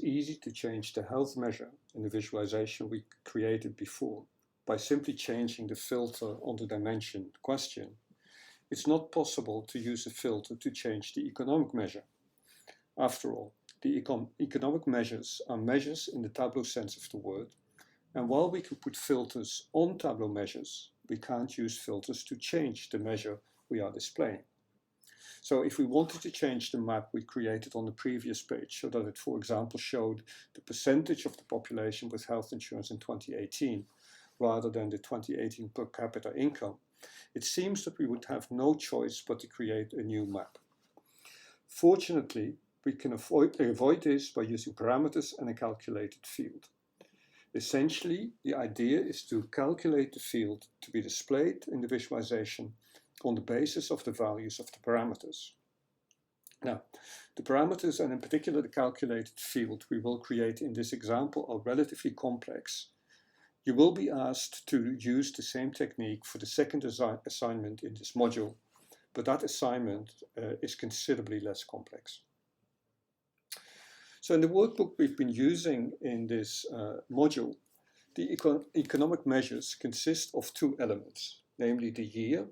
is easy to change the health measure in the visualization we created before by simply changing the filter on the dimension question, it's not possible to use a filter to change the economic measure. After all, the economic measures are measures in the Tableau sense of the word, and while we can put filters on Tableau measures, we can't use filters to change the measure we are displaying. So if we wanted to change the map we created on the previous page so that it, for example, showed the percentage of the population with health insurance in 2018 rather than the 2018 per capita income, it seems that we would have no choice but to create a new map. Fortunately, we can avoid this by using parameters and a calculated field. Essentially, the idea is to calculate the field to be displayed in the visualization on the basis of the values of the parameters. Now, the parameters, and in particular the calculated field we will create in this example, are relatively complex. You will be asked to use the same technique for the second assignment in this module, but that assignment is considerably less complex. So in the workbook we've been using in this module, the economic measures consist of two elements, namely the year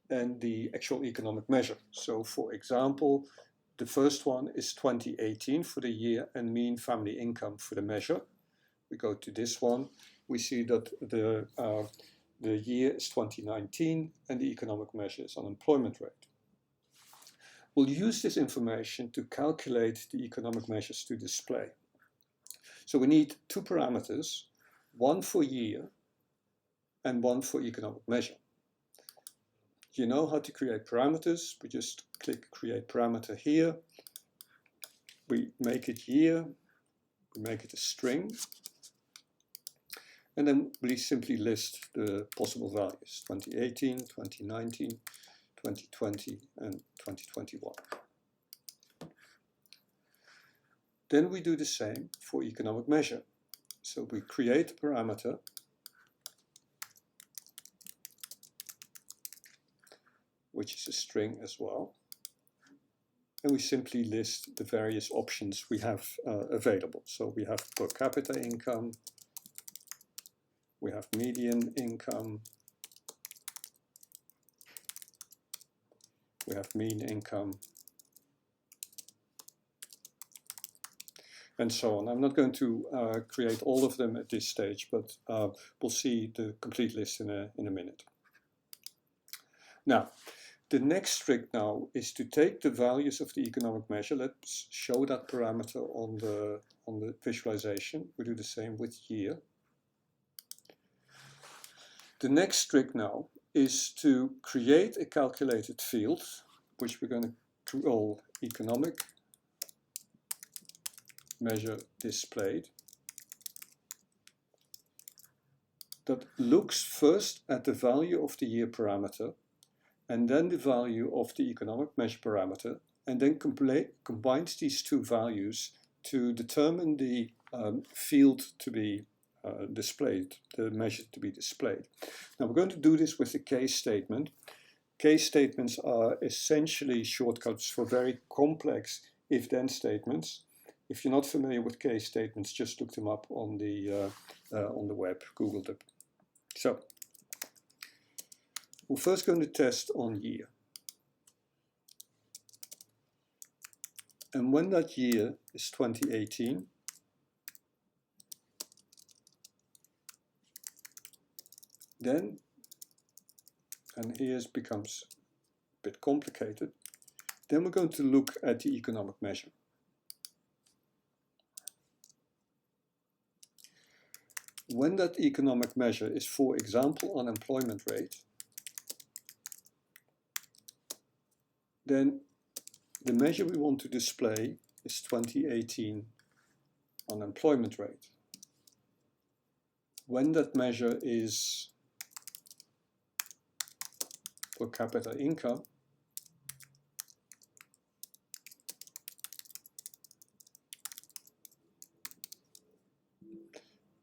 and the actual economic measure. So for example, the first one is 2018 for the year and mean family income for the measure. We go to this one, we see that the year is 2019 and the economic measure is unemployment rate. We'll use this information to calculate the economic measures to display. So we need two parameters, one for year and one for economic measure. You know how to create parameters. We just click create parameter here. We make it year, we make it a string, and then we simply list the possible values, 2018, 2019, 2020 and 2021. Then we do the same for economic measure. So we create a parameter which is a string as well, and we simply list the various options we have available. So we have per capita income, we have median income, we have mean income, and so on. I'm not going to create all of them at this stage, but we'll see the complete list in a minute. Now, the next trick now is to take the values of the economic measure. Let's show that parameter on the visualization. We do the same with year. The next trick now is to create a calculated field, which we're going to call economic measure displayed, that looks first at the value of the year parameter and then the value of the economic measure parameter, and then combines these two values to determine the field to be displayed, the measure to be displayed. Now we're going to do this with a case statement. Case statements are essentially shortcuts for very complex if-then statements. If you're not familiar with case statements, just look them up on the web, Google them. So we're first going to test on year. And when that year is 2018, then, and here it becomes a bit complicated, then we're going to look at the economic measure. When that economic measure is, for example, unemployment rate, then the measure we want to display is 2018 unemployment rate. When that measure is per capita income,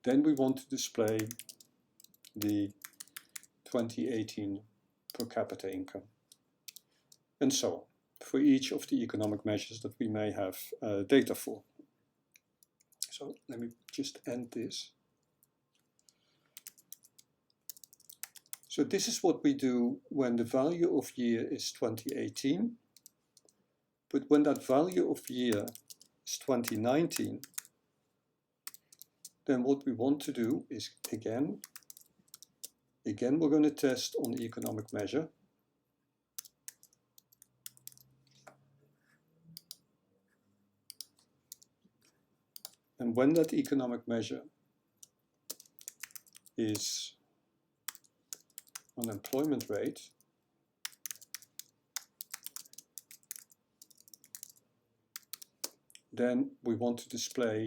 then we want to display the 2018 per capita income, and so on, for each of the economic measures that we may have data for. So let me just end this. So this is what we do when the value of year is 2018. But when that value of year is 2019, then what we want to do is again we're going to test on the economic measure. And when that economic measure is unemployment rate, then we want to display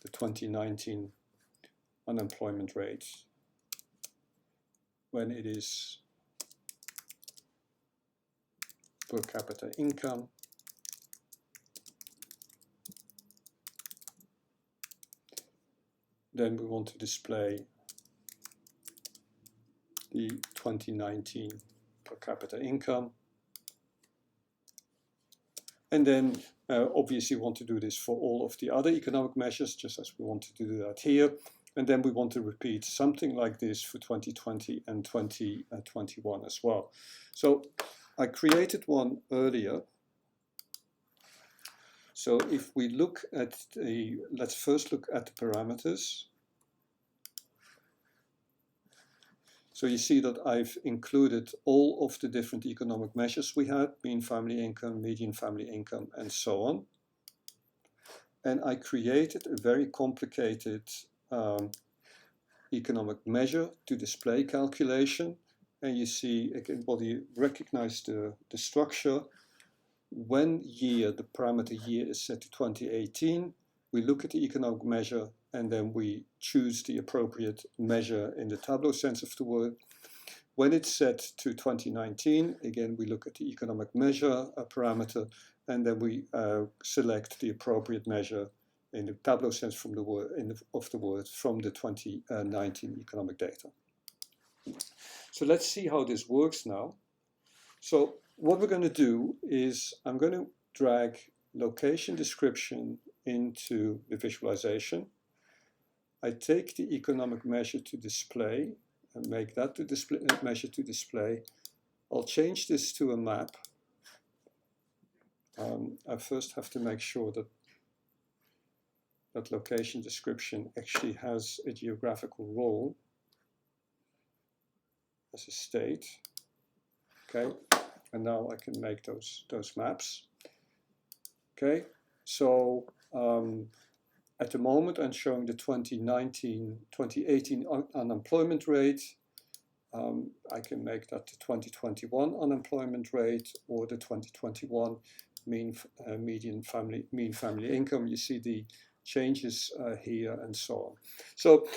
the 2019 unemployment rate when it is per capita income then we want to display the 2019 per capita income. And then obviously we want to do this for all of the other economic measures, just as we want to do that here. And then we want to repeat something like this for 2020 and 2021 as well. So I created one earlier. So if we look at let's first look at the parameters. So you see that I've included all of the different economic measures we had, mean family income, median family income, and so on. And I created a very complicated economic measure to display calculation. And you see, again, well, you recognize the structure. When year, the parameter year is set to 2018, we look at the economic measure and then we choose the appropriate measure in the Tableau sense of the word. When it's set to 2019, again, we look at the economic measure parameter and then we select the appropriate measure in the Tableau sense from the word, of the word from the 2019 economic data. So let's see how this works now. So what we're going to do is I'm going to drag location description into the visualization. I take the economic measure to display and make that to display measure to display. I'll change this to a map. I first have to make sure that that location description actually has a geographical role as a state. Okay, and now I can make those maps. Okay, so at the moment I'm showing the 2018 unemployment rate. I can make that the 2021 unemployment rate or the 2021 mean family income. You see the changes here and so on. So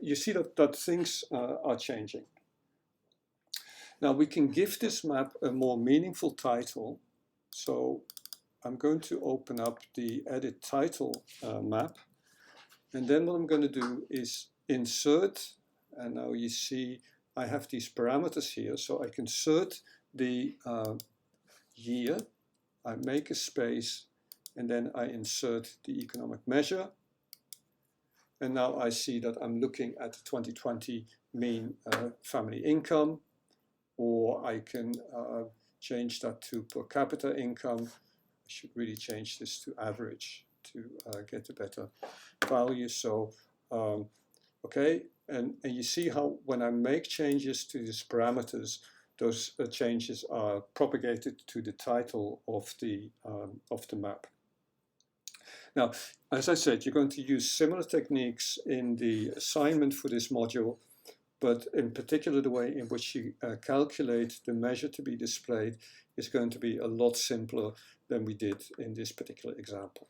you see that things are changing. Now we can give this map a more meaningful title. So I'm going to open up the edit title map. And then what I'm going to do is insert. And now you see I have these parameters here. So I can insert the year. I make a space. And then I insert the economic measure. And now I see that I'm looking at the 2020 mean family income. Or I can change that to per capita income. I should really change this to average to get a better value. So, okay, and you see how when I make changes to these parameters, those changes are propagated to the title of the map. Now, as I said, you're going to use similar techniques in the assignment for this module. But in particular, the way in which you calculate the measure to be displayed is going to be a lot simpler than we did in this particular example.